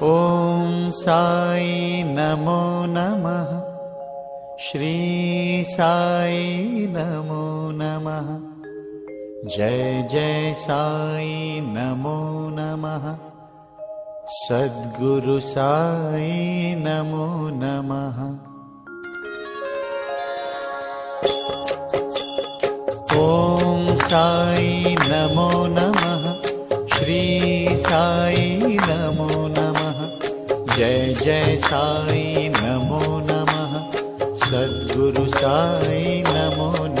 ॐ साई नमो नमः। श्री साई नमो नमः। जय जय साई नमो नमः। सद्गुरु साई नमो नमः। ॐ साई नमो नमः। श्री साई नमो नमः। जय जय साई नमो नमः। सद्गुरु साई नमो नमः।